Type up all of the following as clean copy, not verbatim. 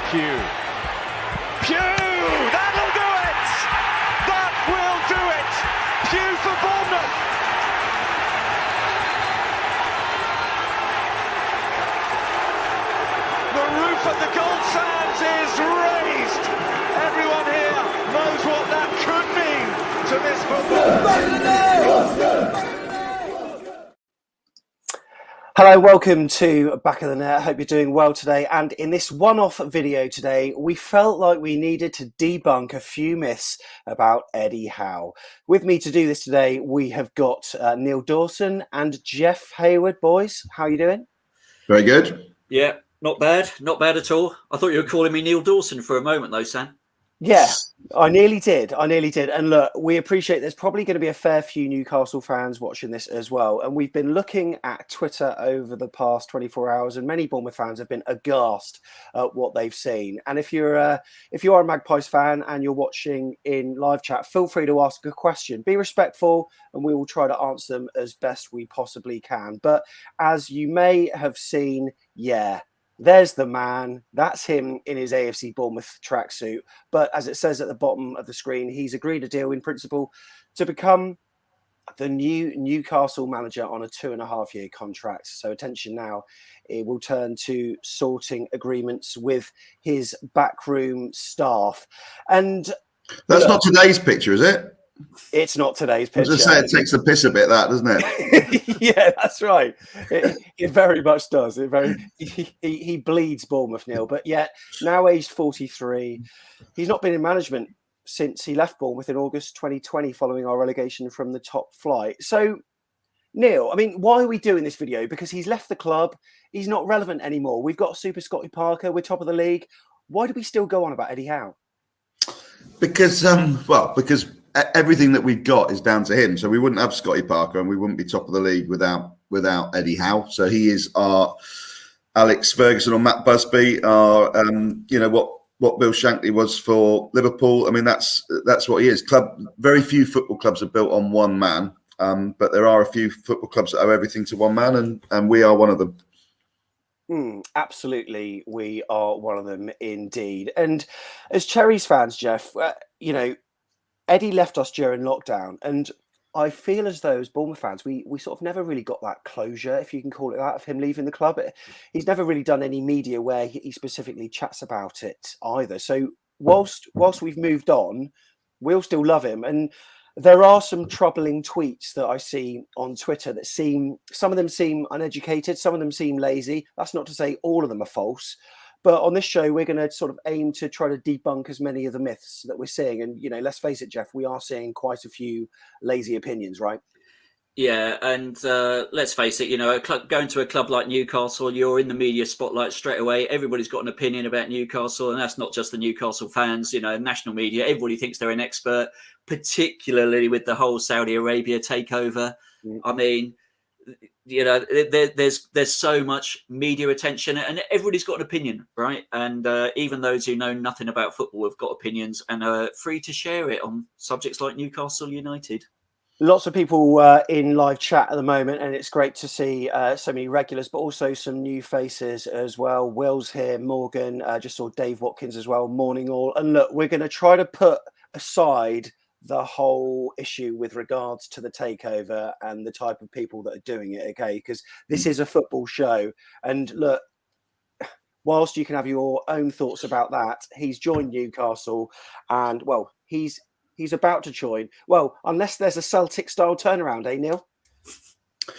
Howe. That'll do it! That will do it! Howe for Bournemouth! The roof of the Gold Sands is raised! Everyone here knows what that could mean to this football. Hello, welcome to Back of the Net. I hope you're doing well today. And in this one-off video today, we felt like we needed to debunk a few myths about Eddie Howe. With me to do this today, we have got Neil Dawson and Jeff Hayward. Boys, how are you doing? Very good. Yeah, not bad. Not bad at all. I thought you were calling me Neil Dawson for a moment though, Sam. Yeah, I nearly did. And look, we appreciate there's probably going to be a fair few Newcastle fans watching this as well. And we've been looking at Twitter over the past 24 hours, and many Bournemouth fans have been aghast at what they've seen. And if you are a Magpies fan and you're watching in live chat, feel free to ask a question. Be respectful, and we will try to answer them as best we possibly can. But as you may have seen, there's the man. That's him in his AFC Bournemouth tracksuit. But as it says at the bottom of the screen, he's agreed a deal in principle to become the new Newcastle manager on a 2.5-year contract. So attention now, it will turn to sorting agreements with his backroom staff. And that's not today's picture, is it? It's not today's picture. I was going to say, it takes the piss a bit, that, doesn't it? Yeah, that's right. It very much does. He bleeds Bournemouth, Neil. But yet, now aged 43, he's not been in management since he left Bournemouth in August 2020 following our relegation from the top flight. So, Neil, I mean, why are we doing this video? Because he's left the club. He's not relevant anymore. We've got Super Scotty Parker. We're top of the league. Why do we still go on about Eddie Howe? Because everything that we've got is down to him. So we wouldn't have Scotty Parker and we wouldn't be top of the league without Eddie Howe. So he is our Alex Ferguson or Matt Busby, our what Bill Shankly was for Liverpool. I mean, that's what he is. Very few football clubs are built on one man, but there are a few football clubs that owe everything to one man, and we are one of them. Absolutely, we are one of them indeed. And as Cherries fans, Jeff, Eddie left us during lockdown, and I feel as though as Bournemouth fans, we sort of never really got that closure, if you can call it that, of him leaving the club. He's never really done any media where he specifically chats about it either. So whilst we've moved on, we'll still love him. And there are some troubling tweets that I see on Twitter that some of them seem uneducated, some of them seem lazy. That's not to say all of them are false. But on this show, we're going to sort of aim to try to debunk as many of the myths that we're seeing. And, let's face it, Jeff, we are seeing quite a few lazy opinions, right? Yeah, and let's face it, going to a club like Newcastle, you're in the media spotlight straight away. Everybody's got an opinion about Newcastle, and that's not just the Newcastle fans, national media. Everybody thinks they're an expert, particularly with the whole Saudi Arabia takeover. I mean, there's so much media attention and everybody's got an opinion, right? And even those who know nothing about football have got opinions and are free to share it on subjects like Newcastle United. Lots of people in live chat at the moment, and it's great to see so many regulars, but also some new faces as well. Will's here, Morgan, just saw Dave Watkins as well. Morning all. And look, we're going to try to put aside the whole issue with regards to the takeover and the type of people that are doing it, okay? Because this is a football show. And look, whilst you can have your own thoughts about that, he's joined Newcastle and, well, he's about to join. Well, unless there's a Celtic-style turnaround, eh, Neil?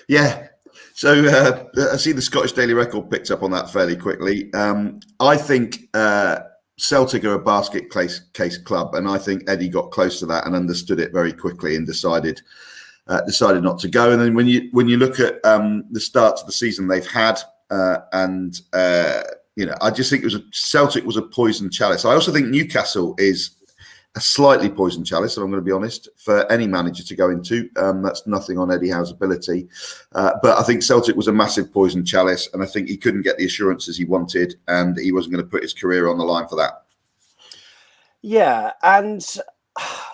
Yeah. So I see the Scottish Daily Record picked up on that fairly quickly. I think Celtic are a basket case club, and I think Eddie got close to that and understood it very quickly and decided not to go. And then when you look at the start to the season they've had, I just think Celtic was a poison chalice. I also think Newcastle is a slightly poison chalice, if I'm going to be honest, for any manager to go into. That's nothing on Eddie Howe's ability. But I think Celtic was a massive poison chalice, and I think he couldn't get the assurances he wanted, and he wasn't going to put his career on the line for that. Yeah, and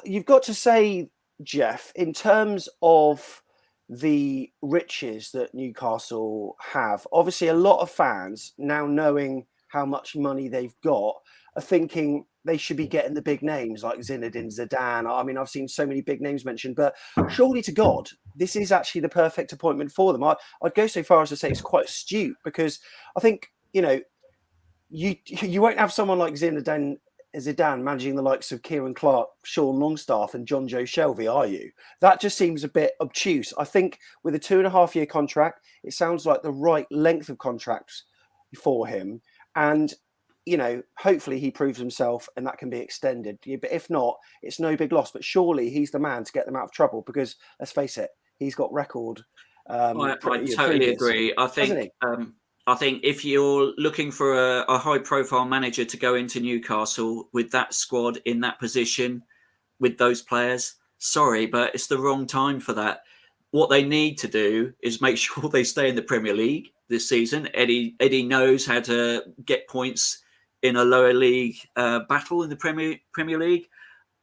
you've got to say, Jeff, in terms of the riches that Newcastle have, obviously a lot of fans now knowing how much money they've got, are thinking they should be getting the big names like Zinedine Zidane. I mean, I've seen so many big names mentioned, but surely to God, this is actually the perfect appointment for them. I'd go so far as to say it's quite astute, because I think, you know, you won't have someone like Zidane managing the likes of Kieran Clark, Sean Longstaff and John Joe Shelby, are you? That just seems a bit obtuse. I think with a 2.5-year contract, it sounds like the right length of contract for him. And, you know, hopefully he proves himself and that can be extended. But if not, it's no big loss. But surely he's the man to get them out of trouble, because let's face it, he's got record. I totally agree. I think if you're looking for a high-profile manager to go into Newcastle with that squad in that position, with those players, sorry, but it's the wrong time for that. What they need to do is make sure they stay in the Premier League this season. Eddie knows how to get points in a lower league battle in the Premier League,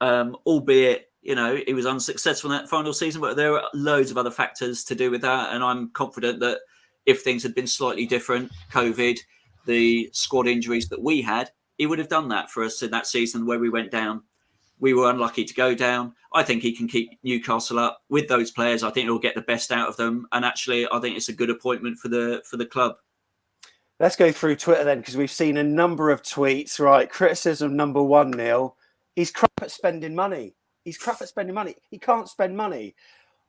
albeit, you know, he was unsuccessful in that final season, but there are loads of other factors to do with that. And I'm confident that if things had been slightly different, COVID, the squad injuries that we had, he would have done that for us in that season where we went down. We were unlucky to go down. I think he can keep Newcastle up with those players. I think he'll get the best out of them. And actually, I think it's a good appointment for the club. Let's go through Twitter then, because we've seen a number of tweets. Right, criticism number one, Neil. He's crap at spending money. He can't spend money.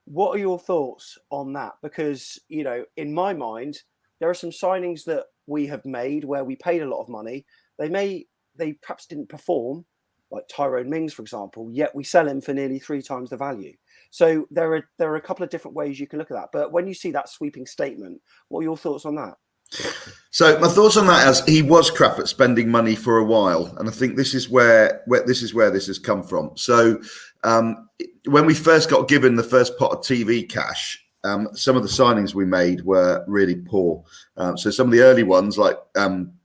What are your thoughts on that? Because, you know, in my mind, there are some signings that we have made where we paid a lot of money. They perhaps didn't perform, like Tyrone Mings, for example, yet we sell him for nearly 3 times the value. So there are a couple of different ways you can look at that. But when you see that sweeping statement, what are your thoughts on that? So my thoughts on that is he was crap at spending money for a while, and I think this is where this has come from. So when we first got given the first pot of TV cash, some of the signings we made were really poor. So some of the early ones, like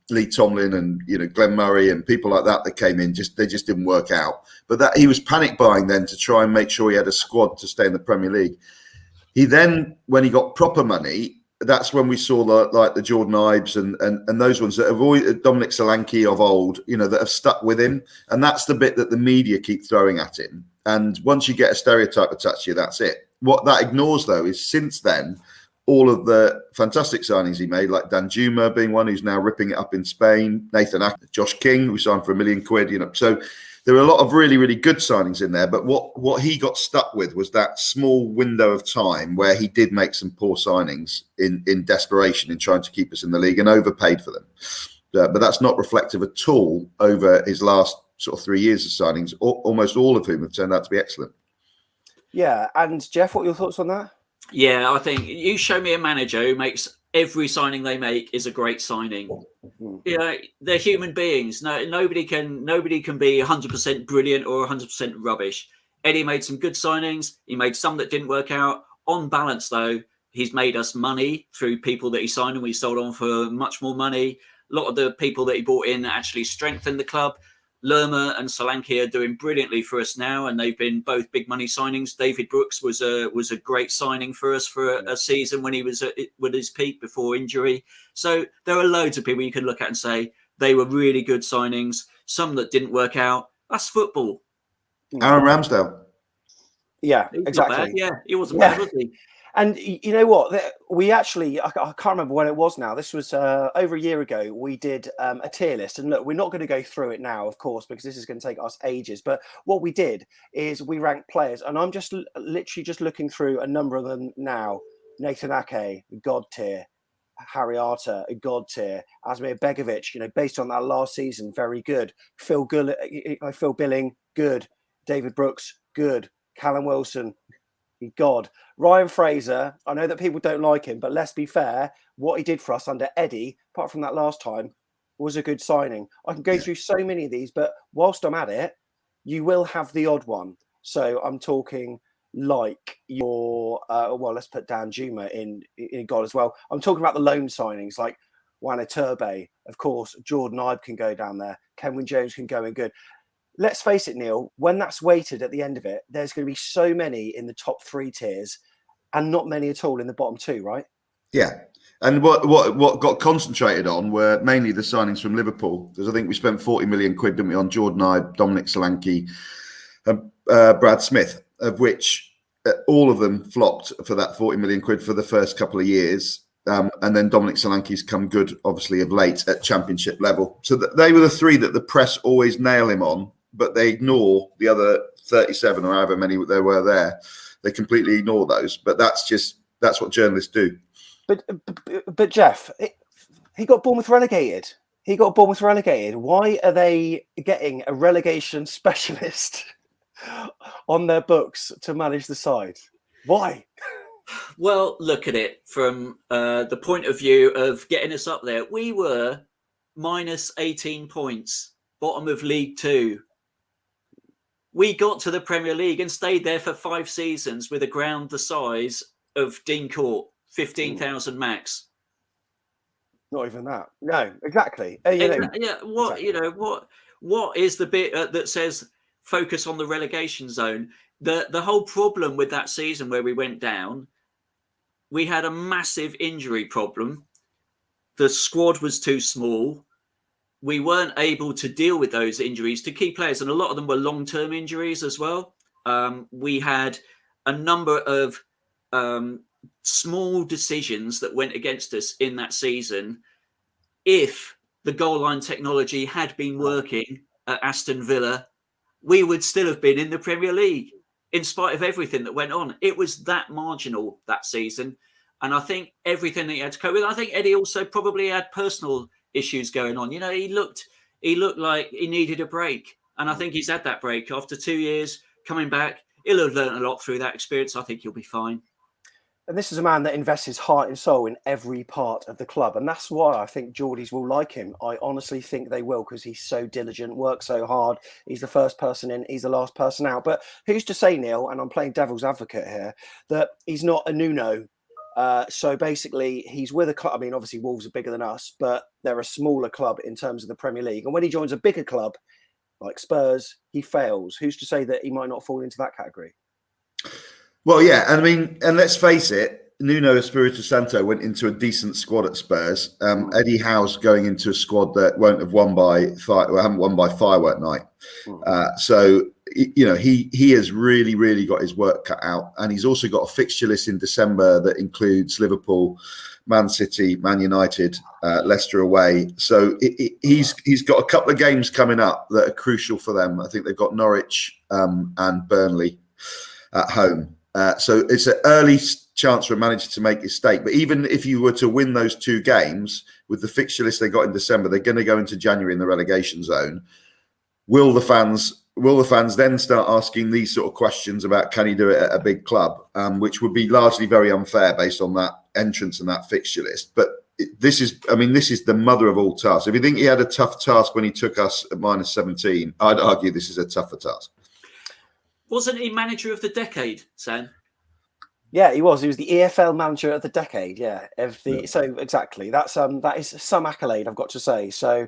Lee Tomlin and, you know, Glenn Murray and people like that came in, they just didn't work out. But that he was panic buying then to try and make sure he had a squad to stay in the Premier League. He then, when he got proper money, that's when we saw the Jordan Ives and those ones that have always, Dominic Solanke of old, you know, that have stuck with him. And that's the bit that the media keep throwing at him. And once you get a stereotype attached to you, that's it. What that ignores, though, is since then, all of the fantastic signings he made, like Dan Juma being one who's now ripping it up in Spain, Nathan Ack, Josh King, who signed for £1 million, you know. So there were a lot of really, really good signings in there. But what he got stuck with was that small window of time where he did make some poor signings in desperation in trying to keep us in the league and overpaid for them. But that's not reflective at all over his last sort of 3 years of signings, almost all of whom have turned out to be excellent. Yeah. And Jeff, what are your thoughts on that? Yeah, I think you show me a manager who makes every signing they make is a great signing. You know, they're human beings. Nobody can be 100% brilliant or 100% rubbish. Eddie made some good signings. He made some that didn't work out. On balance, though, he's made us money through people that he signed and we sold on for much more money. A lot of the people that he brought in actually strengthened the club. Lerma and Solanke are doing brilliantly for us now, and they've been both big money signings. David Brooks was a great signing for us for a season when he was at his peak before injury. So there are loads of people you can look at and say they were really good signings. Some that didn't work out. That's football. Aaron Ramsdale. Yeah, exactly. Yeah, he wasn't bad, was he? And you know what? We actually, I can't remember when it was now. This was over a year ago. We did a tier list. And look, we're not going to go through it now, of course, because this is going to take us ages. But what we did is we ranked players. And I'm just literally just looking through a number of them now. Nathan Ake, God tier. Harry Arter, a God tier. Asmir Begovic, you know, based on that last season, very good. Phil Billing, good. David Brooks, good. Callum Wilson, God. Ryan Fraser, I know that people don't like him, but let's be fair, what he did for us under Eddie, apart from that last time, was a good signing. I can go through so many of these, but whilst I'm at it, you will have the odd one. So I'm talking like your, let's put Dan Juma in God as well. I'm talking about the loan signings, like Wana Turbe, of course, Jordan Ibe can go down there. Kenwyne Jones can go in good. Let's face it, Neil, when that's weighted at the end of it, there's going to be so many in the top 3 tiers and not many at all in the bottom 2, right? Yeah. And what got concentrated on were mainly the signings from Liverpool, because I think we spent 40 million quid, didn't we, on Jordan Ibe, Dominic Solanke, and Brad Smith, of which all of them flopped for that 40 million quid for the first couple of years. And then Dominic Solanke's come good, obviously, of late at championship level. So they were the three that the press always nail him on, but they ignore the other 37 or however many there were there. They completely ignore those. But that's what journalists do. But Jeff, he got Bournemouth relegated. Why are they getting a relegation specialist on their books to manage the side? Why? Well, look at it from the point of view of getting us up there. We were minus 18 points, bottom of League Two. We got to the Premier League and stayed there for 5 seasons with a ground the size of Dean Court, 15,000 max. Not even that. No, exactly. What is the bit that says focus on the relegation zone? The whole problem with that season where we went down, we had a massive injury problem. The squad was too small. We weren't able to deal with those injuries to key players, and a lot of them were long-term injuries as well. We had a number of small decisions that went against us in that season. If the goal line technology had been working at Aston Villa, we would still have been in the Premier League in spite of everything that went on. It was that marginal that season. And I think everything that he had to cope with, I think Eddie also probably had personal issues going on. You know, he looked like he needed a break. And I think he's had that break after 2 years coming back. He'll have learned a lot through that experience. I think he'll be fine. And this is a man that invests his heart and soul in every part of the club. And that's why I think Geordies will like him. I honestly think they will, because he's so diligent, works so hard. He's the first person in, he's the last person out. But who's to say, Neil, and I'm playing devil's advocate here, that he's not a Nuno. So basically, he's with a club. I mean, obviously, Wolves are bigger than us, but they're a smaller club in terms of the Premier League. And when he joins a bigger club like Spurs, he fails. Who's to say that he might not fall into that category? Well, yeah, I mean, and let's face it, Nuno Espirito Santo went into a decent squad at Spurs. Eddie Howe's going into a squad that won't have won by haven't won by firework night. So you know, he has really, really got his work cut out, and he's also got a fixture list in December that includes Liverpool, Man City, Man United, Leicester away. So he's got a couple of games coming up that are crucial for them. I think they've got Norwich and Burnley at home. So it's an early chance for a manager to make his stake. But even if you were to win those 2 games with the fixture list they got in December, they're going to go into January in the relegation zone. Will the fans then start asking these sort of questions about can he do it at a big club, which would be largely very unfair based on that entrance and that fixture list. But this is the mother of all tasks. If you think he had a tough task when he took us at minus 17, I'd argue this is a tougher task. Wasn't he manager of the decade, Sam? Yeah, he was. He was the EFL manager of the decade. Yeah, so exactly. That is some accolade, I've got to say. So,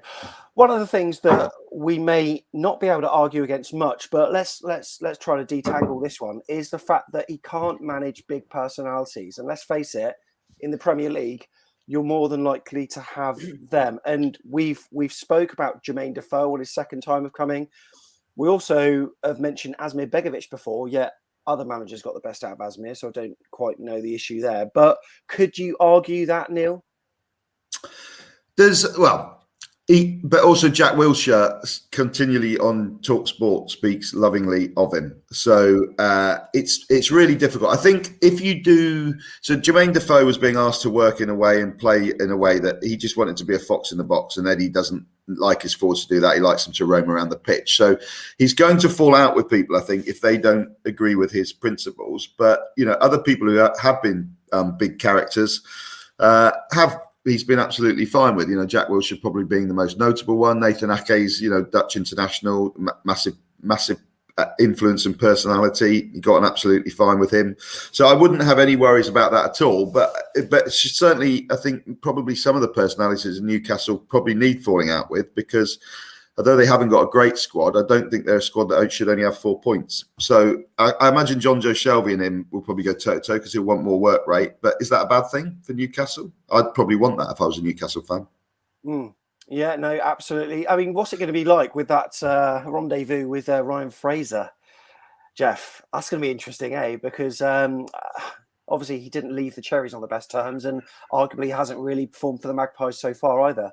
one of the things that we may not be able to argue against much, but let's try to detangle this one, is the fact that he can't manage big personalities. And let's face it, in the Premier League, you're more than likely to have them. And we've spoke about Jermaine Defoe on his second time of coming. We also have mentioned Asmir Begovic before, yet other managers got the best out of Asmir, so I don't quite know the issue there. But could you argue that, Neil? But also Jack Wilshere continually on TalkSport speaks lovingly of him. So it's really difficult. I think if you do, so Jermaine Defoe was being asked to work in a way and play in a way that he just wanted to be a fox in the box, and Eddie doesn't like his forwards to do that. He likes them to roam around the pitch. So he's going to fall out with people, I think, if they don't agree with his principles. But, you know, other people who have been big characters he's been absolutely fine with. You know, Jack Wilshere probably being the most notable one. Nathan Ake's, you know, Dutch international, massive influence and personality. You got on absolutely fine with him. So I wouldn't have any worries about that at all. But certainly, I think probably some of the personalities in Newcastle probably need falling out with, because although they haven't got a great squad, I don't think they're a squad that should only have 4 points. So I imagine John Joe Shelby and him will probably go toe-to-toe because he'll want more work rate. But is that a bad thing for Newcastle? I'd probably want that if I was a Newcastle fan. Yeah, no, absolutely. I mean, what's it going to be like with that rendezvous with Ryan Fraser, Jeff? That's going to be interesting, because obviously he didn't leave the Cherries on the best terms and arguably hasn't really performed for the Magpies so far either.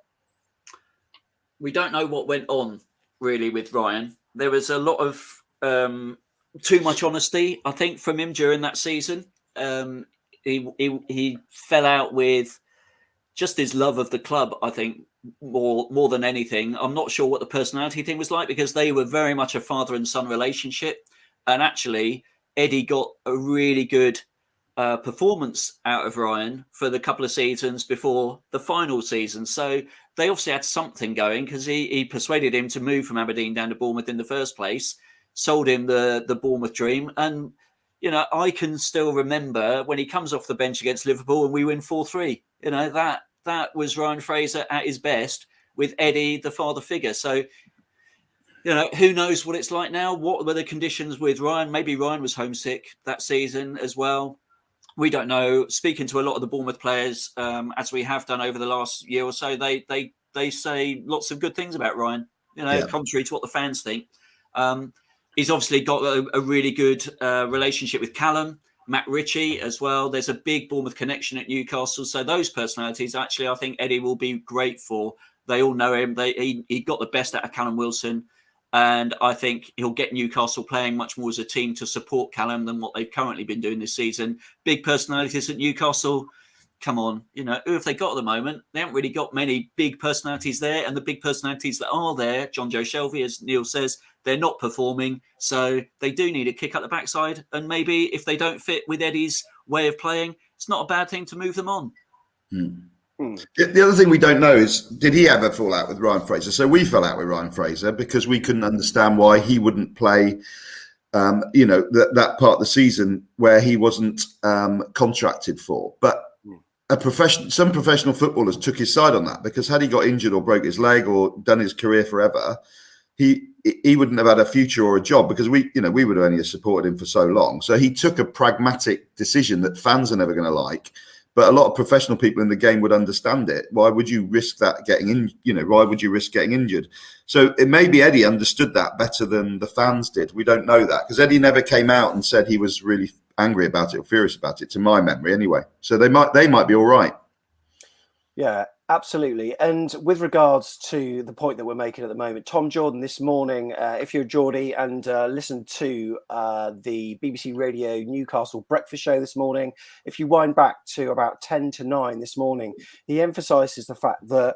We don't know what went on really with Ryan. There was a lot of too much honesty, I think, from him during that season. He fell out with just his love of the club, I think, more than anything. I'm not sure what the personality thing was like because they were very much a father and son relationship. And actually, Eddie got a really good performance out of Ryan for the couple of seasons before the final season. So they obviously had something going because he persuaded him to move from Aberdeen down to Bournemouth in the first place, sold him the Bournemouth dream. And, you know, I can still remember when he comes off the bench against Liverpool and we win 4-3. You know, that was Ryan Fraser at his best with Eddie, the father figure. So, you know, who knows what it's like now? What were the conditions with Ryan? Maybe Ryan was homesick that season as well. We don't know. Speaking to a lot of the Bournemouth players, as we have done over the last year or so, they say lots of good things about Ryan, you know, contrary to what the fans think. He's obviously got a really good relationship with Callum, Matt Ritchie as well. There's a big Bournemouth connection at Newcastle. So those personalities, actually, I think Eddie will be great for. They all know him. He got the best out of Callum Wilson. And I think he'll get Newcastle playing much more as a team to support Callum than what they've currently been doing this season. Big personalities at Newcastle. Come on, you know, who have they got at the moment? They haven't really got many big personalities there. And the big personalities that are there, John Joe Shelby, as Neil says, they're not performing. So they do need a kick up the backside. And maybe if they don't fit with Eddie's way of playing, it's not a bad thing to move them on. The other thing we don't know is, did he ever fall out with Ryan Fraser? So we fell out with Ryan Fraser because we couldn't understand why he wouldn't play, you know, that part of the season where he wasn't contracted for. But some professional footballers took his side on that because had he got injured or broke his leg or done his career forever, he wouldn't have had a future or a job because we would have only supported him for so long. So he took a pragmatic decision that fans are never going to like. But a lot of professional people in the game would understand it. Why would you risk that getting in? You know, why would you risk getting injured? So it maybe Eddie understood that better than the fans did. We don't know that because Eddie never came out and said he was really angry about it or furious about it, to my memory anyway. So they might be all right. Yeah, absolutely. And with regards to the point that we're making at the moment, Tom Jordan this morning, if you're a Geordie and listened to the BBC Radio Newcastle breakfast show this morning, if you wind back to about 10 to 9 this morning, he emphasises the fact that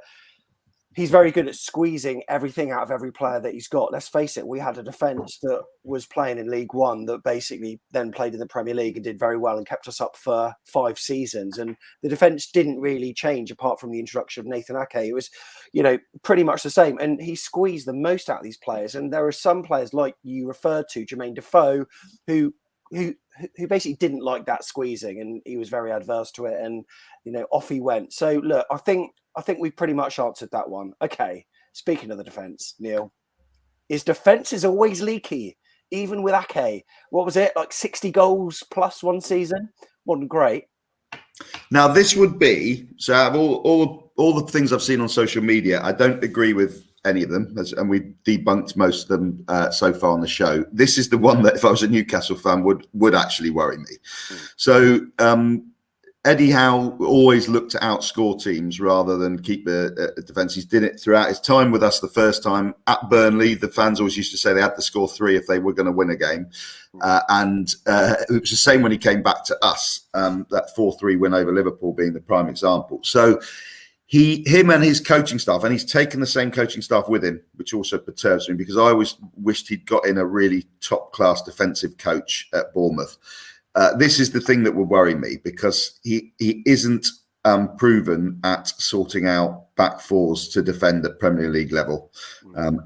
he's very good at squeezing everything out of every player that he's got. Let's face it, we had a defence that was playing in League One that basically then played in the Premier League and did very well and kept us up for 5 seasons. And the defence didn't really change apart from the introduction of Nathan Ake. It was, you know, pretty much the same. And he squeezed the most out of these players. And there are some players like you referred to, Jermaine Defoe, who basically didn't like that squeezing and he was very adverse to it. And, you know, off he went. So, look, I think we've pretty much answered that one. Okay, speaking of the defence, Neil, his defence is always leaky, even with Ake. What was it, like 60 goals plus one season? Wasn't great. Now, this would be, so out of all the things I've seen on social media, I don't agree with any of them, and we've debunked most of them so far on the show. This is the one that if I was a Newcastle fan would actually worry me. So Eddie Howe always looked to outscore teams rather than keep a defence. He's did it throughout his time with us. The first time at Burnley, the fans always used to say they had to score 3 if they were going to win a game. And it was the same when he came back to us, that 4-3 win over Liverpool being the prime example. So him and his coaching staff, and he's taken the same coaching staff with him, which also perturbs me because I always wished he'd got in a really top-class defensive coach at Bournemouth. This is the thing that will worry me because he isn't proven at sorting out back fours to defend at Premier League level.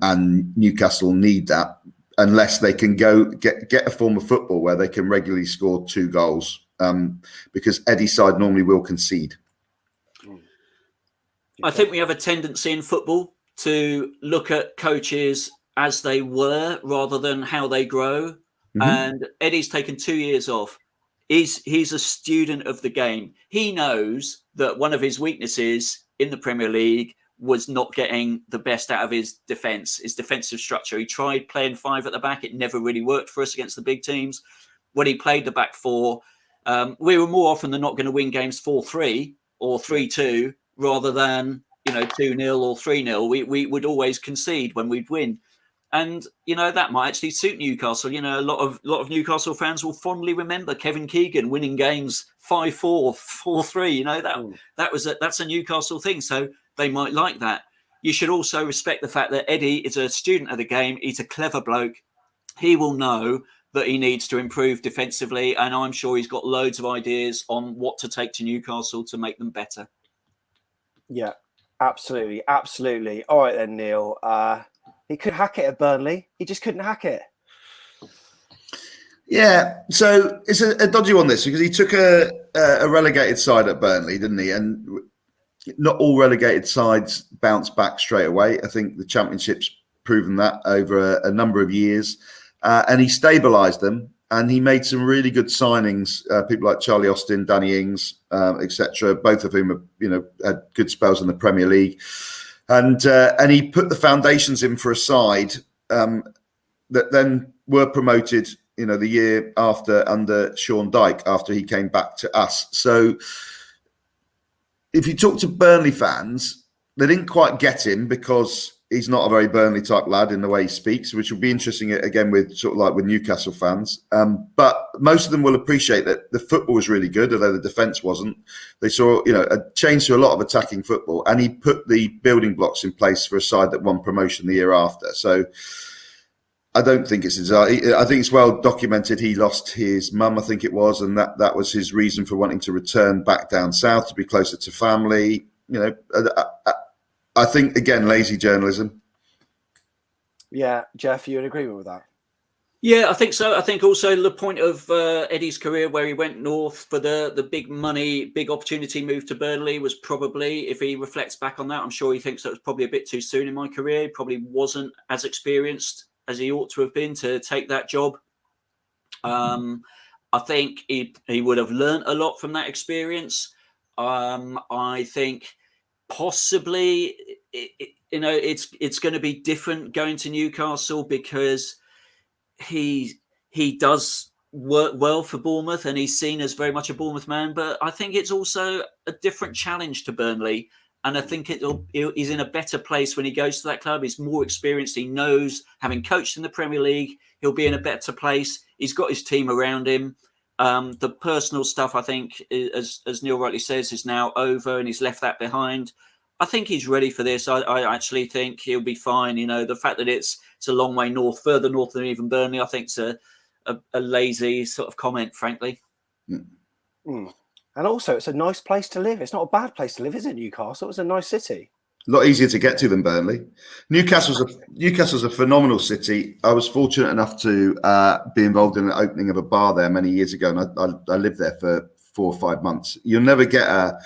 And Newcastle need that unless they can go get a form of football where they can regularly score 2 goals because Eddie's side normally will concede. I think we have a tendency in football to look at coaches as they were rather than how they grow. Mm-hmm. And Eddie's taken 2 years off. He's a student of the game. He knows that one of his weaknesses in the Premier League was not getting the best out of his defence, his defensive structure. He tried playing 5 at the back. It never really worked for us against the big teams. When he played the back 4, we were more often than not going to win games 4-3 or 3-2 rather than 2-0 or 3-0. We would always concede when we'd win. And, that might actually suit Newcastle. A lot of Newcastle fans will fondly remember Kevin Keegan winning games 5-4, 4-3. That's a Newcastle thing. So they might like that. You should also respect the fact that Eddie is a student of the game. He's a clever bloke. He will know that he needs to improve defensively. And I'm sure he's got loads of ideas on what to take to Newcastle to make them better. Yeah, absolutely. Absolutely. All right then, Neil. He could hack it at Burnley. He just couldn't hack it. Yeah, so it's a dodgy one, this, because he took a relegated side at Burnley, didn't he? And not all relegated sides bounce back straight away. I think the Championship's proven that over a number of years. And he stabilised them, and he made some really good signings. People like Charlie Austin, Danny Ings, etc. Both of whom have, had good spells in the Premier League. And he put the foundations in for a side that then were promoted, the year after under Sean Dyche, after he came back to us. So if you talk to Burnley fans, they didn't quite get him because he's not a very Burnley type lad in the way he speaks, which will be interesting again with sort of like with Newcastle fans. But most of them will appreciate that the football was really good, although the defence wasn't. They saw, a change to a lot of attacking football, and he put the building blocks in place for a side that won promotion the year after. So I don't think it's I think it's well documented. He lost his mum, I think it was, and that was his reason for wanting to return back down south to be closer to family. I think, again, lazy journalism. Yeah, Jeff, you in agreement with that? Yeah, I think so. I think also the point of Eddie's career where he went north for the big money, big opportunity move to Burnley was probably, if he reflects back on that, I'm sure he thinks that was probably a bit too soon in my career. He probably wasn't as experienced as he ought to have been to take that job. I think he would have learned a lot from that experience. I think possibly, it's going to be different going to Newcastle because he does work well for Bournemouth and he's seen as very much a Bournemouth man. But I think it's also a different challenge to Burnley. And I think he's in a better place when he goes to that club. He's more experienced. He knows, having coached in the Premier League, he'll be in a better place. He's got his team around him. The personal stuff, I think, as Neil rightly says, is now over and he's left that behind. I think he's ready for this. I actually think he'll be fine. The fact that it's a long way north, further north than even Burnley, I think it's a lazy sort of comment, frankly. Mm. And also, it's a nice place to live. It's not a bad place to live, is it, Newcastle? It's a nice city. A lot easier to get to than Burnley. Newcastle's a phenomenal city. I was fortunate enough to be involved in the opening of a bar there many years ago, and I lived there for 4 or 5 months. You'll never get a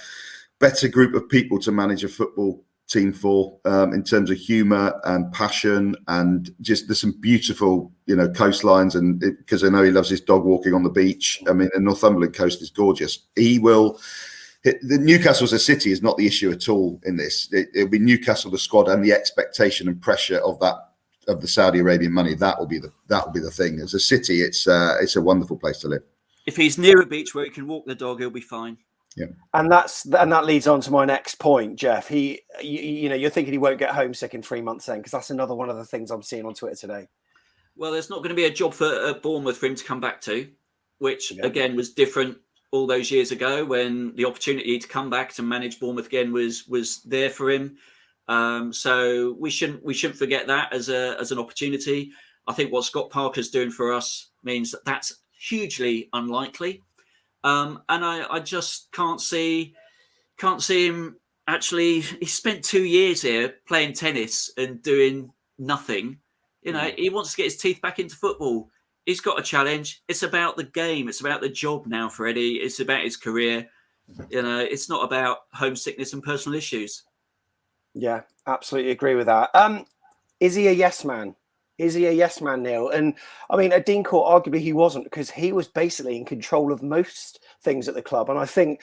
better group of people to manage a football team for, in terms of humour and passion, and just there's some beautiful, coastlines, and because I know he loves his dog walking on the beach. I mean, the Northumberland coast is gorgeous. The Newcastle as a city is not the issue at all in this. It'll be Newcastle, the squad, and the expectation and pressure of the Saudi Arabian money. That will be the thing. As a city, it's a wonderful place to live. If he's near a beach where he can walk the dog, he'll be fine. Yeah, and that leads on to my next point, Jeff. You're thinking he won't get homesick in 3 months then, because that's another one of the things I'm seeing on Twitter today. Well, there's not going to be a job for Bournemouth for him to come back to, which again was different all those years ago when the opportunity to come back to manage Bournemouth again was there for him. So we shouldn't forget that as an opportunity. I think what Scott Parker's doing for us means that's hugely unlikely. And I just can't see him actually. He spent 2 years here playing tennis and doing nothing. He wants to get his teeth back into football. He's got a challenge. It's about the game. It's about the job now for Eddie. It's about his career. It's not about homesickness and personal issues. Yeah, absolutely agree with that. Is he a yes man? Is he a yes man, Neil? And I mean, at Dean Court, arguably he wasn't, because he was basically in control of most things at the club. And I think,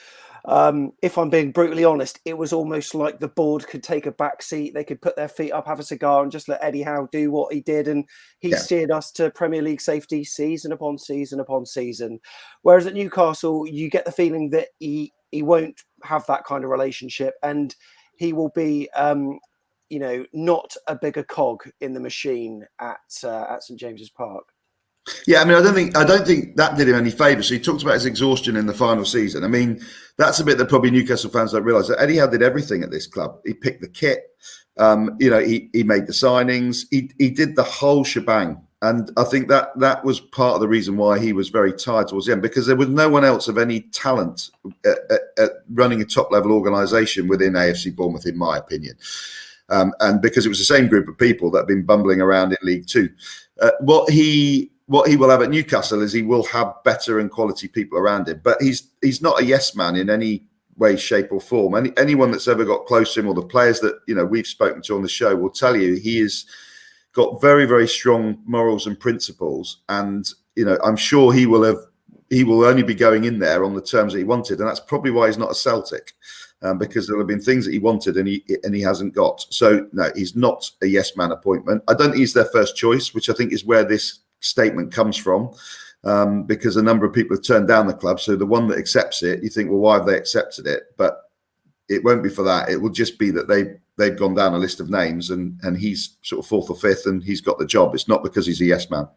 if I'm being brutally honest, it was almost like the board could take a back seat. They could put their feet up, have a cigar, and just let Eddie Howe do what he did. And he steered us to Premier League safety season upon season upon season. Whereas at Newcastle, you get the feeling that he won't have that kind of relationship, and he will be not a bigger cog in the machine at St James's Park. Yeah, I mean, I don't think that did him any favours. So he talked about his exhaustion in the final season. I mean, that's a bit that probably Newcastle fans don't realise. That Eddie Howe did everything at this club. He picked the kit. He made the signings. He did the whole shebang. And I think that was part of the reason why he was very tired towards the end, because there was no one else of any talent at running a top-level organisation within AFC Bournemouth, in my opinion. And because it was the same group of people that have been bumbling around in League Two. What he will have at Newcastle is he will have better and quality people around him. But he's not a yes man in any way, shape or form. Anyone that's ever got close to him, or the players that we've spoken to on the show, will tell you he has got very, very strong morals and principles. And I'm sure he will only be going in there on the terms that he wanted, and that's probably why he's not a Celtic. Because there have been things that he wanted and he hasn't got. So no, he's not a yes man appointment. I don't think he's their first choice, which I think is where this statement comes from, because a number of people have turned down the club. So the one that accepts it, you think, well, why have they accepted it? But it won't be for that. It will just be that they've gone down a list of names and he's sort of fourth or fifth and he's got the job. It's not because he's a yes man.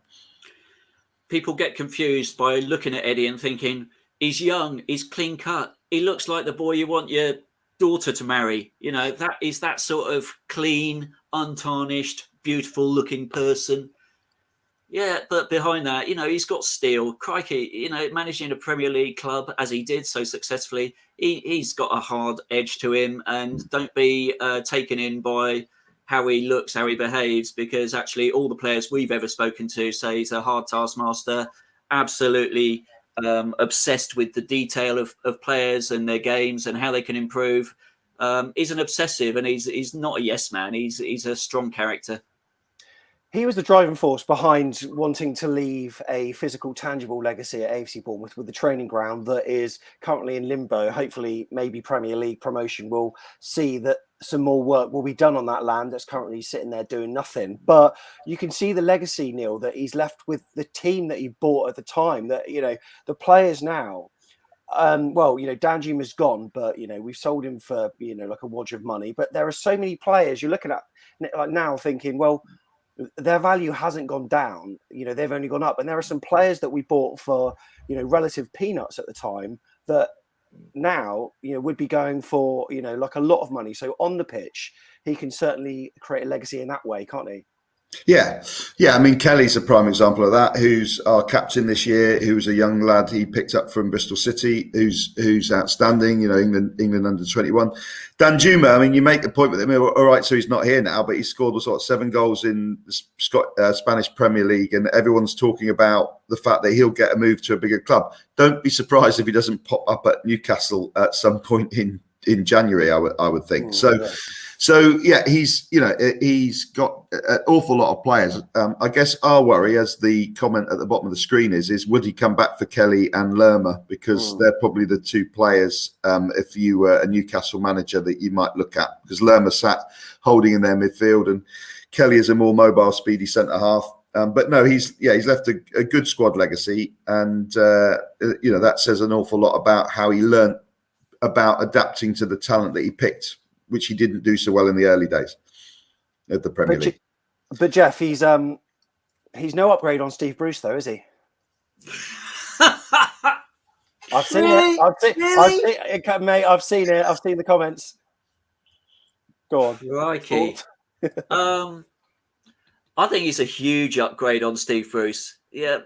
People get confused by looking at Eddie and thinking, he's young, he's clean cut, he looks like the boy you want your daughter to marry. That is that sort of clean, untarnished, beautiful looking person. Yeah, but behind that, he's got steel. Crikey, managing a Premier League club as he did so successfully, he's got a hard edge to him. And don't be taken in by how he looks, how he behaves, because actually all the players we've ever spoken to say he's a hard taskmaster, absolutely obsessed with the detail of players and their games and how they can improve. He's an obsessive, and he's not a yes man. He's a strong character. He was the driving force behind wanting to leave a physical, tangible legacy at AFC Bournemouth with the training ground that is currently in limbo. Hopefully, maybe Premier League promotion will see that some more work will be done on that land that's currently sitting there doing nothing. But you can see the legacy, Neil, that he's left with the team that he bought at the time. That the players now. Danjuma's gone, but we've sold him for like a wodge of money. But there are so many players you're looking at like now thinking, well, their value hasn't gone down. They've only gone up. And there are some players that we bought for relative peanuts at the time that now would be going for like a lot of money. So on the pitch, he can certainly create a legacy in that way, can't he? Yeah. I mean, Kelly's a prime example of that. Who's our captain this year? Who's a young lad he picked up from Bristol City? Who's outstanding? England under 21. Danjuma. I mean, you make the point with him. All right, so he's not here now, but he scored 7 goals in the Spanish Premier League, and everyone's talking about the fact that he'll get a move to a bigger club. Don't be surprised if he doesn't pop up at Newcastle at some point in January. I would think so. Yeah. So yeah, he's got an awful lot of players. I guess our worry, as the comment at the bottom of the screen is would he come back for Kelly and Lerma, because they're probably the two players if you were a Newcastle manager that you might look at, because Lerma sat holding in their midfield and Kelly is a more mobile, speedy centre half. But no, he's left a good squad legacy, and that says an awful lot about how he learnt about adapting to the talent that he picked, which he didn't do so well in the early days of the Premier League. But Jeff, he's no upgrade on Steve Bruce, though, is he? I've seen it. Mate, I've seen it. I've seen the comments. Go on. Crikey. I think he's a huge upgrade on Steve Bruce. Yeah.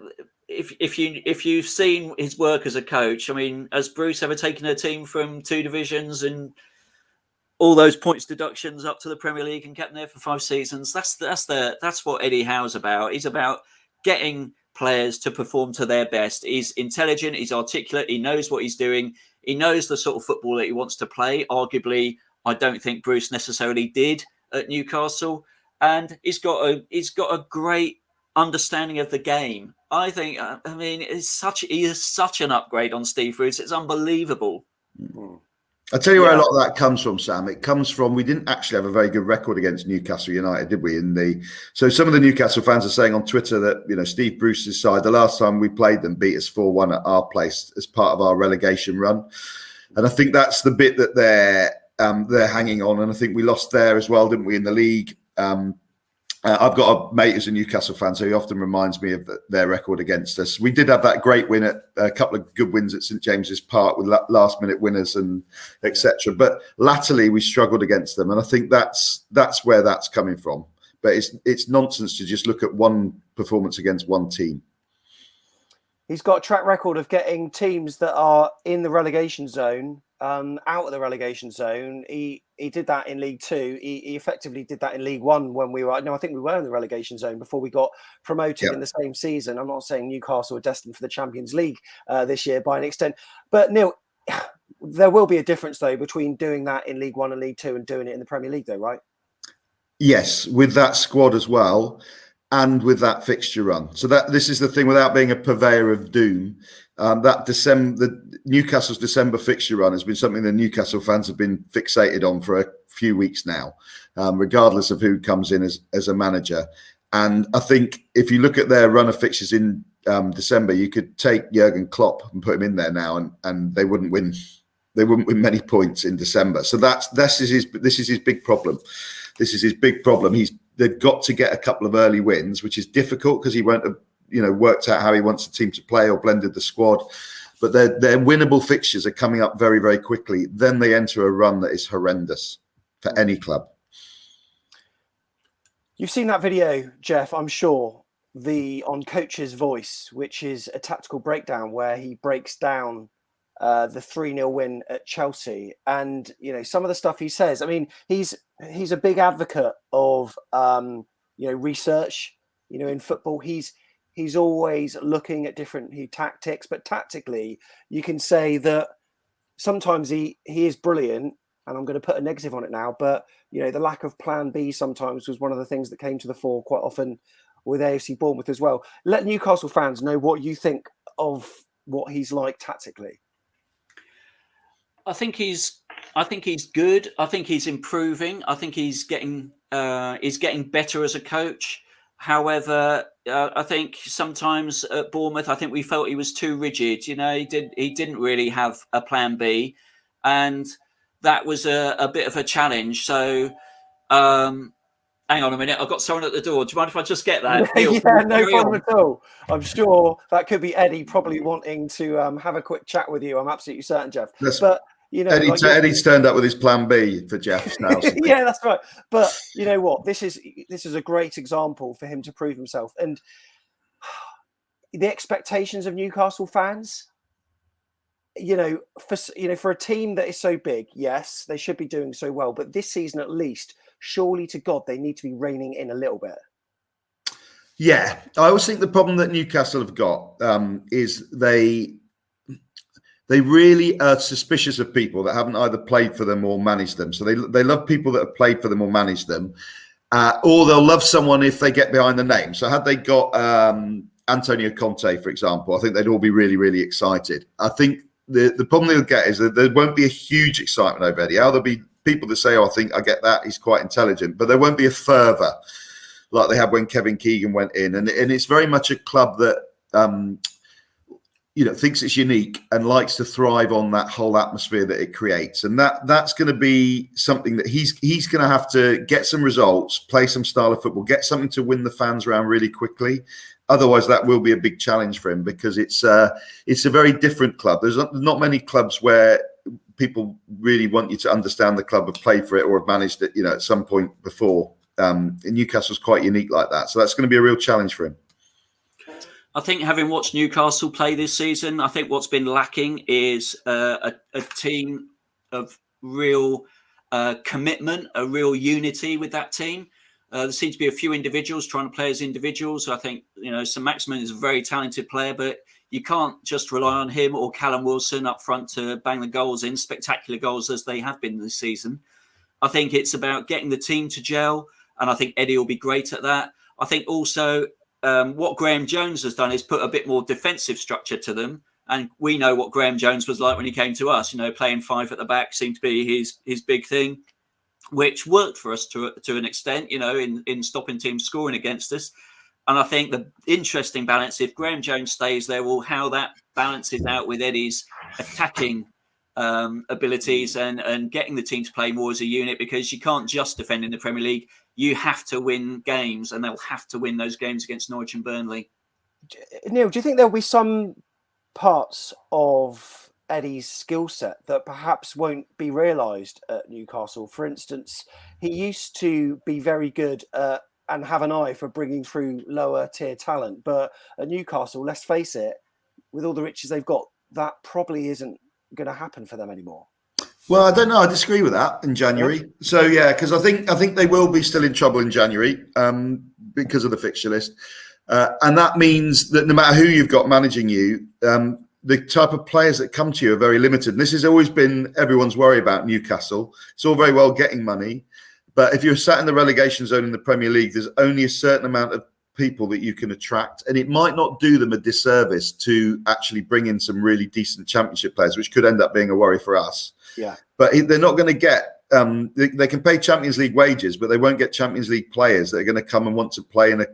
If you've seen his work as a coach, I mean, has Bruce ever taken a team from 2 divisions and all those points deductions up to the Premier League and kept them there for 5 seasons? That's what Eddie Howe's about. He's about getting players to perform to their best. He's intelligent, he's articulate, he knows what he's doing, he knows the sort of football that he wants to play, arguably I don't think Bruce necessarily did at Newcastle, and he's got a great understanding of the game. I think. I mean, he is such an upgrade on Steve Bruce. It's unbelievable. I'll tell you where a lot of that comes from, Sam. It comes from, we didn't actually have a very good record against Newcastle United, did we? So some of the Newcastle fans are saying on Twitter that, Steve Bruce's side, the last time we played them, beat us 4-1 at our place as part of our relegation run. And I think that's the bit that they're hanging on. And I think we lost there as well, didn't we, in the league? I've got a mate who's a Newcastle fan, so he often reminds me of their record against us. We did have that great win at a couple of good wins at St James's Park with last-minute winners and etc. But latterly, we struggled against them, and I think that's where that's coming from. But it's nonsense to just look at one performance against one team. He's got a track record of getting teams that are in the relegation zone out of the relegation zone. He did that in League Two. He effectively did that in League One when I think we were in the relegation zone before we got promoted in the same season. I'm not saying Newcastle are destined for the Champions League this year by an extent, but Neil, there will be a difference though between doing that in League One and League Two and doing it in the Premier League, though, right? Yes, with that squad as well, and with that fixture run. So this is the thing, without being a purveyor of doom. Newcastle's December fixture run has been something that Newcastle fans have been fixated on for a few weeks now, regardless of who comes in as a manager. And I think if you look at their run of fixtures in December, you could take Jurgen Klopp and put him in there now, and they wouldn't win. They wouldn't win many points in December. So this is his big problem. This is his big problem. They've got to get a couple of early wins, which is difficult because he won't have worked out how he wants the team to play or blended the squad. But their winnable fixtures are coming up very, very quickly. Then they enter a run that is horrendous for any club. You've seen that video, Jeff, I'm sure, on Coach's Voice, which is a tactical breakdown where he breaks down the 3-0 win at Chelsea. And, some of the stuff he says, I mean, he's a big advocate of, research, in football. He's always looking at different tactics, but tactically, you can say that sometimes he is brilliant, and I'm going to put a negative on it now, but, the lack of plan B sometimes was one of the things that came to the fore quite often with AFC Bournemouth as well. Let Newcastle fans know what you think of what he's like tactically. I think he's good. I think he's improving. I think he's getting better as a coach. However, I think sometimes at Bournemouth, I think we felt he was too rigid. He didn't really have a plan B, and that was a bit of a challenge. So, hang on a minute, I've got someone at the door. Do you mind if I just get that? Yeah, no problem at all. I'm sure that could be Eddie probably wanting to have a quick chat with you. I'm absolutely certain, Jeff. But Eddie's turned up with his plan B for Jeff's now. Yeah, that's right. But you know what? This is a great example for him to prove himself. And the expectations of Newcastle fans, for a team that is so big, yes, they should be doing so well. But this season, at least, surely to God, they need to be reining in a little bit. Yeah, I always think the problem that Newcastle have got is they really are suspicious of people that haven't either played for them or managed them. So they love people that have played for them or managed them, or they'll love someone if they get behind the name. So had they got Antonio Conte, for example, I think they'd all be really, really excited. I think the problem they'll get is that there won't be a huge excitement over Eddie Howe. There'll be people that say, I think I get that. He's quite intelligent. But there won't be a fervour like they had when Kevin Keegan went in. And it's very much a club that thinks it's unique and likes to thrive on that whole atmosphere that it creates. And that's going to be something that he's going to have to get some results, play some style of football, get something to win the fans around really quickly. Otherwise, that will be a big challenge for him because it's a very different club. There's not many clubs where people really want you to understand the club, have played for it or have managed it, at some point before. Newcastle's quite unique like that. So that's going to be a real challenge for him. I think having watched Newcastle play this season, I think what's been lacking is a team of real commitment, a real unity with that team. There seems to be a few individuals trying to play as individuals. I think, St Maximin is a very talented player, but you can't just rely on him or Callum Wilson up front to bang the goals in, spectacular goals as they have been this season. I think it's about getting the team to gel, and I think Eddie will be great at that. I think also what Graham Jones has done is put a bit more defensive structure to them. And we know what Graham Jones was like when he came to us. Playing 5 at the back seemed to be his big thing, which worked for us to an extent, in stopping teams scoring against us. And I think the interesting balance, if Graham Jones stays there, how that balances out with Eddie's attacking abilities and getting the team to play more as a unit, because you can't just defend in the Premier League. You have to win games, and they'll have to win those games against Norwich and Burnley. Neil, do you think there'll be some parts of Eddie's skill set that perhaps won't be realised at Newcastle? For instance, he used to be very good and have an eye for bringing through lower tier talent. But at Newcastle, let's face it, with all the riches they've got, that probably isn't going to happen for them anymore. Well, I don't know. I disagree with that in January. Yeah. So, yeah, because I think they will be still in trouble in January because of the fixture list. And that means that no matter who you've got managing you, the type of players that come to you are very limited. And this has always been everyone's worry about Newcastle. It's all very well getting money, but if you're sat in the relegation zone in the Premier League, there's only a certain amount of people that you can attract, and it might not do them a disservice to actually bring in some really decent Championship players, which could end up being a worry for us. Yeah, but they're not going to get. They can pay Champions League wages, but they won't get Champions League players that are going to come and want to play in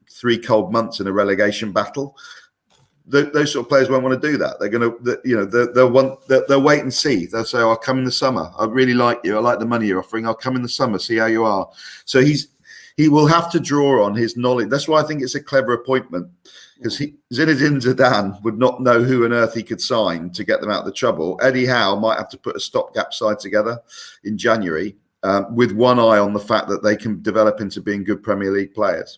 3 cold months in a relegation battle. Those sort of players won't want to do that. They're going to, they'll wait and see. They'll say, "I'll come in the summer. I really like you. I like the money you're offering. I'll come in the summer, see how you are." So he will have to draw on his knowledge. That's why I think it's a clever appointment, because Zinedine Zidane would not know who on earth he could sign to get them out of the trouble. Eddie Howe might have to put a stopgap side together in January with one eye on the fact that they can develop into being good Premier League players.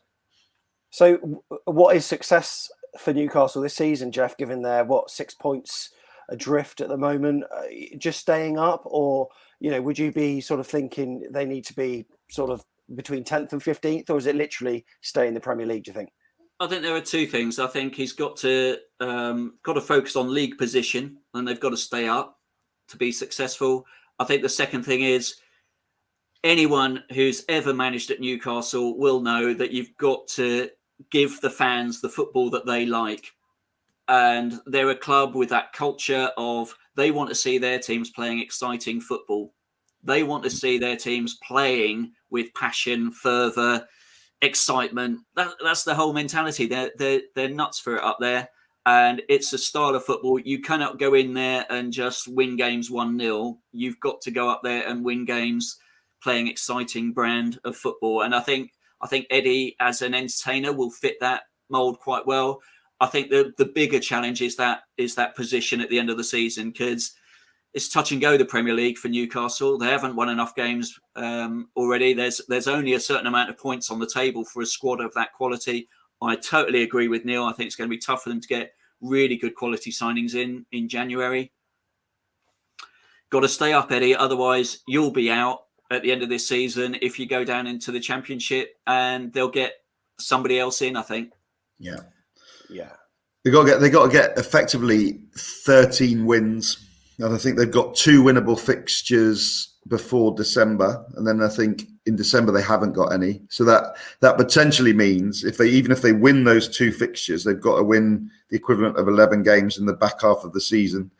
So what is success for Newcastle this season, Jeff, given they're 6 points adrift at the moment? Just staying up, or would you be sort of thinking they need to be sort of between 10th and 15th, or is it literally stay in the Premier League, do you think? I think there are two things. I think he's got to focus on league position, and they've got to stay up to be successful. I think the second thing is, anyone who's ever managed at Newcastle will know that you've got to give the fans the football that they like. And they're a club with that culture of, they want to see their teams playing exciting football. They want to see their teams playing with passion, fervour, excitement. That's the whole mentality. They're nuts for it up there. And it's a style of football. You cannot go in there and just win games 1-0. You've got to go up there and win games playing exciting brand of football. And I think Eddie, as an entertainer, will fit that mould quite well. I think the bigger challenge is that position at the end of the season, because it's touch and go, the Premier League for Newcastle. They haven't won enough games already. There's only a certain amount of points on the table for a squad of that quality. I totally agree with Neil. I think it's going to be tough for them to get really good quality signings in January. Got to stay up, Eddie. Otherwise, you'll be out at the end of this season if you go down into the Championship, and they'll get somebody else in, I think. Yeah. They got to get effectively 13 wins. And I think they've got 2 winnable fixtures before December, and then I think in December they haven't got any. So that potentially means even if they win those 2 fixtures, they've got to win the equivalent of 11 games in the back half of the season.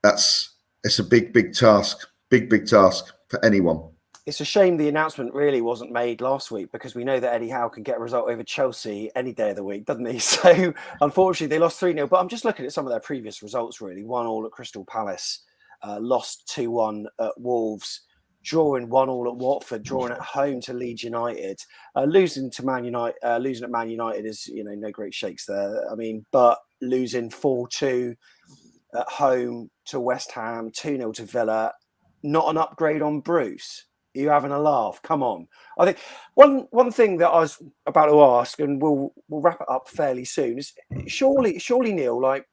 It's a big task, big task for anyone. It's a shame the announcement really wasn't made last week, because we know that Eddie Howe can get a result over Chelsea any day of the week, doesn't he? So unfortunately they lost 3-0, but I'm just looking at some of their previous results really. 1-1 at Crystal Palace, lost 2-1 at Wolves, drawing 1-1 at Watford, drawing at home to Leeds United, losing at Man United is, no great shakes there. I mean, but losing 4-2 at home to West Ham, 2-0 to Villa, not an upgrade on Bruce. You're having a laugh. Come on. I think one thing that I was about to ask, and we'll wrap it up fairly soon, is surely Neil, like,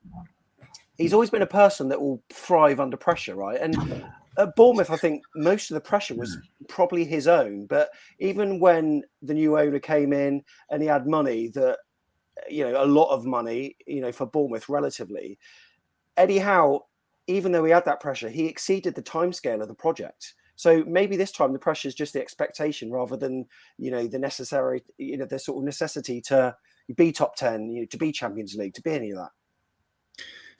he's always been a person that will thrive under pressure, right? And at Bournemouth, I think most of the pressure was probably his own. But even when the new owner came in and he had money that, a lot of money, for Bournemouth relatively, Eddie Howe, even though he had that pressure, he exceeded the timescale of the project. So maybe this time the pressure is just the expectation rather than, the necessary, the sort of necessity to be top 10, to be Champions League, to be any of that.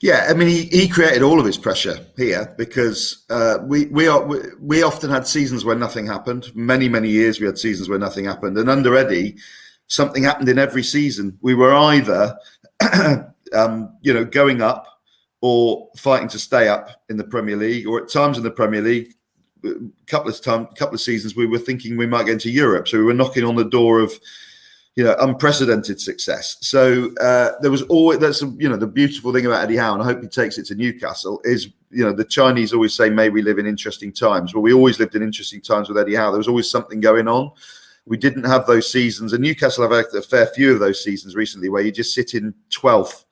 Yeah, I mean, he created all of his pressure here because we often had seasons where nothing happened. Many years we had seasons where nothing happened, and under Eddie, something happened in every season. We were either, going up or fighting to stay up in the Premier League, or at times in the Premier League, a couple of seasons we were thinking we might get into Europe. So we were knocking on the door of, unprecedented success. So there was always, the beautiful thing about Eddie Howe, and I hope he takes it to Newcastle, is, the Chinese always say, may we live in interesting times. Well, we always lived in interesting times with Eddie Howe. There was always something going on. We didn't have those seasons, and Newcastle have had a fair few of those seasons recently where you just sit in 12th,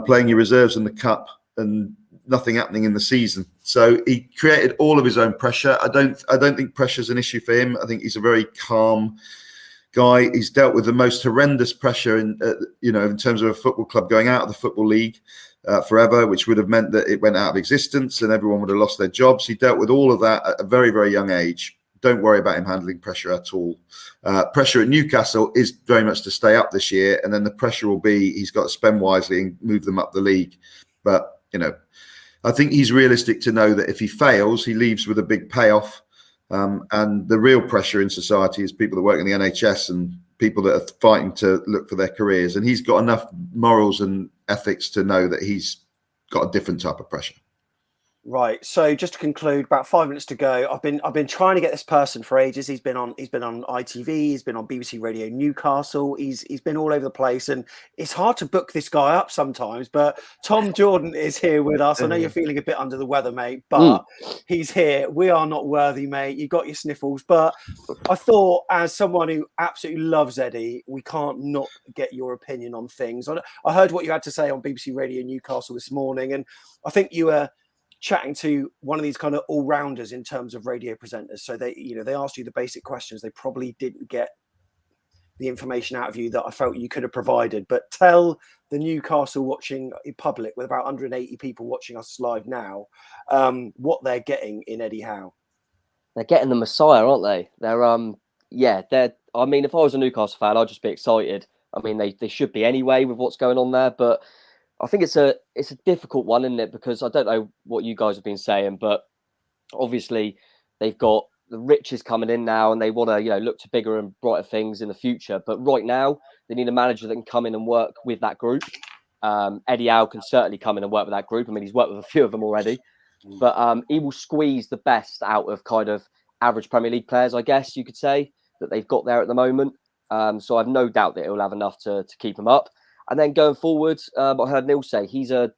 playing your reserves in the cup and nothing happening in the season. So he created all of his own pressure. I don't think pressure's an issue for him. I think he's a very calm guy. He's dealt with the most horrendous pressure in terms of a football club going out of the Football League forever, which would have meant that it went out of existence and everyone would have lost their jobs. He dealt with all of that at a very, very young age. Don't worry about him handling pressure at all. Pressure at Newcastle is very much to stay up this year, and then the pressure will be he's got to spend wisely and move them up the league. But, I think he's realistic to know that if he fails, he leaves with a big payoff. And the real pressure in society is people that work in the NHS and people that are fighting to look for their careers. And he's got enough morals and ethics to know that he's got a different type of pressure. Right. So just to conclude, about 5 minutes to go. I've been trying to get this person for ages. He's been on ITV. He's been on BBC Radio Newcastle. He's been all over the place, and it's hard to book this guy up sometimes. But Tom Jordan is here with us. I know you're feeling a bit under the weather, mate, but he's here. We are not worthy, mate. You got your sniffles, but I thought, as someone who absolutely loves Eddie, we can't not get your opinion on things. I heard what you had to say on BBC Radio Newcastle this morning, and I think you were chatting to one of these kind of all-rounders in terms of radio presenters. So they asked you the basic questions. They probably didn't get the information out of you that I felt you could have provided. But tell the Newcastle watching public, with about 180 people watching us live now, what they're getting in Eddie Howe. They're getting the Messiah, aren't they? They're I mean, if I was a Newcastle fan, I'd just be excited. I mean, they should be anyway with what's going on there, but I think it's a difficult one, isn't it? Because I don't know what you guys have been saying, but obviously they've got the riches coming in now, and they want to look to bigger and brighter things in the future. But right now they need a manager that can come in and work with that group. Eddie Howe can certainly come in and work with that group. I mean, he's worked with a few of them already, but he will squeeze the best out of kind of average Premier League players, I guess you could say, that they've got there at the moment. So I've no doubt that he'll have enough to keep him up. And then going forward, I heard Neil say he's a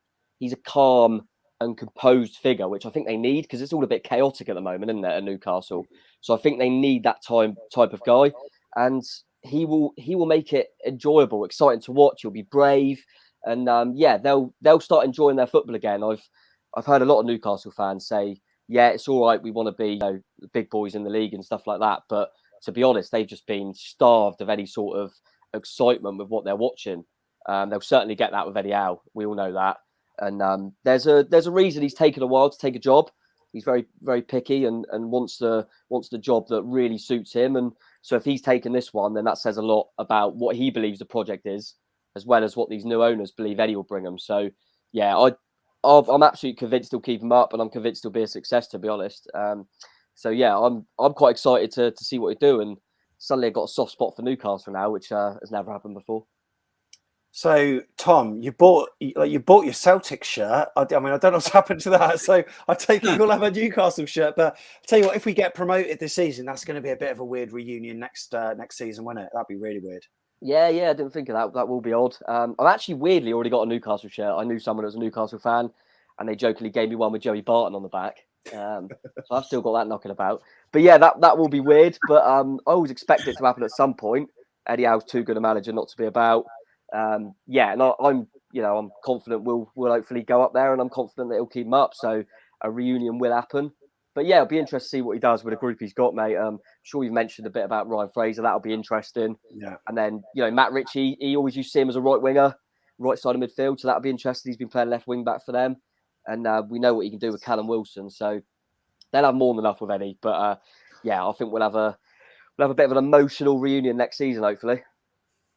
calm and composed figure, which I think they need, because it's all a bit chaotic at the moment, isn't it, at Newcastle? So I think they need that type of guy, and he will make it enjoyable, exciting to watch. He'll be brave, and they'll start enjoying their football again. I've heard a lot of Newcastle fans say, yeah, it's all right, we want to be the big boys in the league and stuff like that, but to be honest, they've just been starved of any sort of excitement with what they're watching. They'll certainly get that with Eddie Howe. We all know that. And there's a reason he's taken a while to take a job. He's very, very picky and wants the job that really suits him. And so if he's taken this one, then that says a lot about what he believes the project is, as well as what these new owners believe Eddie will bring them. So yeah, I'm absolutely convinced he'll keep him up, and I'm convinced he'll be a success, to be honest. So yeah, I'm quite excited to see what he do. And suddenly I've got a soft spot for Newcastle now, which has never happened before. So, Tom, you bought your Celtics shirt. I mean, I don't know what's happened to that. So I take it you'll have a Newcastle shirt. But I'll tell you what, if we get promoted this season, that's going to be a bit of a weird reunion next season, won't it? That'd be really weird. Yeah, I didn't think of that. That will be odd. I've actually weirdly already got a Newcastle shirt. I knew someone who was a Newcastle fan, and they jokingly gave me one with Joey Barton on the back. So I've still got that knocking about. But yeah, that will be weird. But I always expect it to happen at some point. Eddie Howe's too good a manager not to be about. And I'm confident we'll hopefully go up there, and I'm confident that he'll keep him up. So a reunion will happen. But yeah, it'll be interesting to see what he does with the group he's got, mate. I'm sure you've mentioned a bit about Ryan Fraser. That'll be interesting. Yeah. And then, Matt Ritchie, he always used to see him as a right winger, right side of midfield. So that'll be interesting. He's been playing left wing back for them. And we know what he can do with Callum Wilson. So they'll have more than enough with Eddie. But yeah, I think we'll have a bit of an emotional reunion next season, hopefully.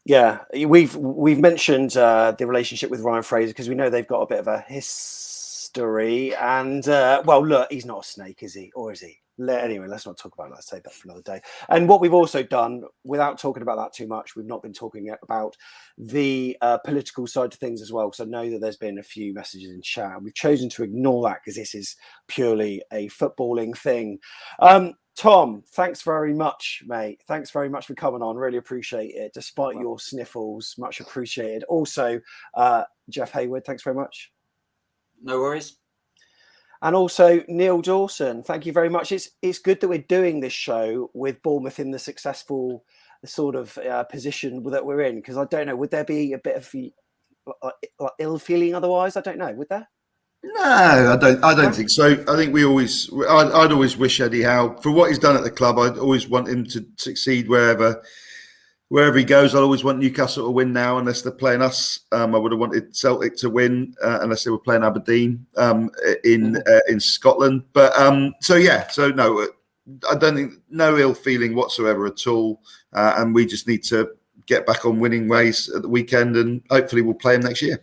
Yeah, we've mentioned the relationship with Ryan Fraser because we know they've got a bit of a history. And well, look, he's not a snake, is he? Or is he? Anyway, let's not talk about that. Let's save that for another day. And what we've also done, without talking about that too much, we've not been talking about the political side of things as well. Because I know that there's been a few messages in chat. We've chosen to ignore that because this is purely a footballing thing. Tom, thanks very much, mate. Thanks very much for coming on. Really appreciate it. Despite your sniffles, much appreciated. Also, Jeff Hayward, thanks very much. No worries. And also Neil Dawson, thank you very much. It's good that we're doing this show with Bournemouth in the successful sort of position that we're in, because I don't know, would there be a bit of like ill feeling otherwise? I don't know. Would there? No, I don't think so. I think I'd always wish Eddie Howe, for what he's done at the club, I'd always want him to succeed wherever he goes. I'd always want Newcastle to win now, unless they're playing us. I would have wanted Celtic to win, unless they were playing Aberdeen in Scotland. But so no, I don't think, no ill feeling whatsoever at all. And we just need to get back on winning ways at the weekend, and hopefully we'll play him next year.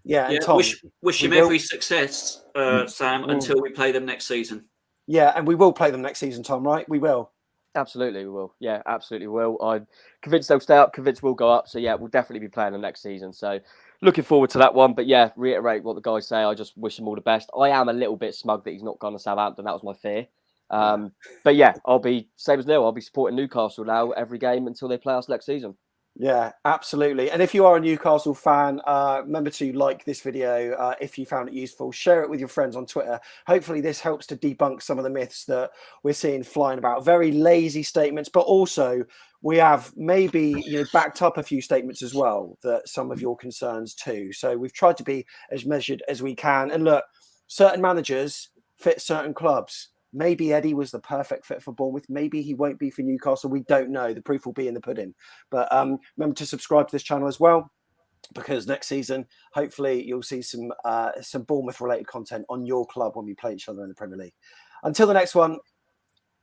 Yeah, and Tom, wish him every success, Sam, until we play them next season. Yeah, and we will play them next season, Tom, right? We will. Absolutely, we will. Yeah, absolutely will. I'm convinced they'll stay up, convinced we'll go up. So, yeah, we'll definitely be playing them next season. So, looking forward to that one. But, yeah, reiterate what the guys say. I just wish him all the best. I am a little bit smug that he's not gone to Southampton. That was my fear. But, yeah, I'll be, same as Neil, I'll be supporting Newcastle now every game until they play us next season. Yeah, absolutely. And if you are a Newcastle fan, remember to like this video if you found it useful. Share it with your friends on Twitter. Hopefully this helps to debunk some of the myths that we're seeing flying about. Very lazy statements, but also we have maybe backed up a few statements as well, that some of your concerns too. So we've tried to be as measured as we can. And look, certain managers fit certain clubs. Maybe Eddie was the perfect fit for Bournemouth. Maybe he won't be for Newcastle. We don't know. The proof will be in the pudding. But remember to subscribe to this channel as well, because next season, hopefully, you'll see some Bournemouth-related content on your club when we play each other in the Premier League. Until the next one,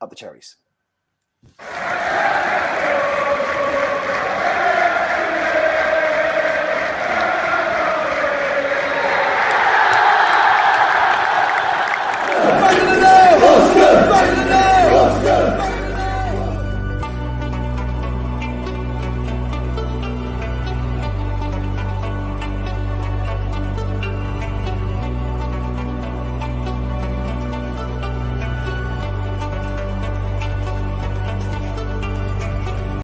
up the cherries.